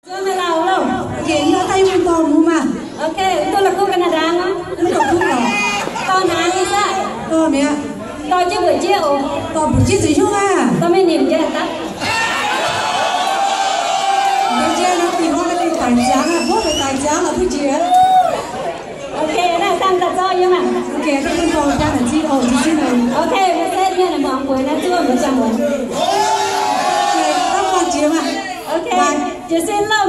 Chưa mày lâu đâu. Vậy nó tay mình to mua mà. Ok, tôi là cô Canada không? Nó đọc thuốc rồi. To hàng như sao? To mẹ. To chứ buổi chiều. To buổi chiều gì không à? To mới niềm cho tắt. Buổi chiều nó thì hoa lên tài giáng à, bố phải tài giáng là buổi chiều. Ok, là sang thật cho nhưng mà. Ok, các con còn ra là chi ồ chi xin rồi. Ok, mình sẽ đi là mọi người nó chưa một trăm rồi. Ok, các con chiều mà. Ok, chị xin lỗi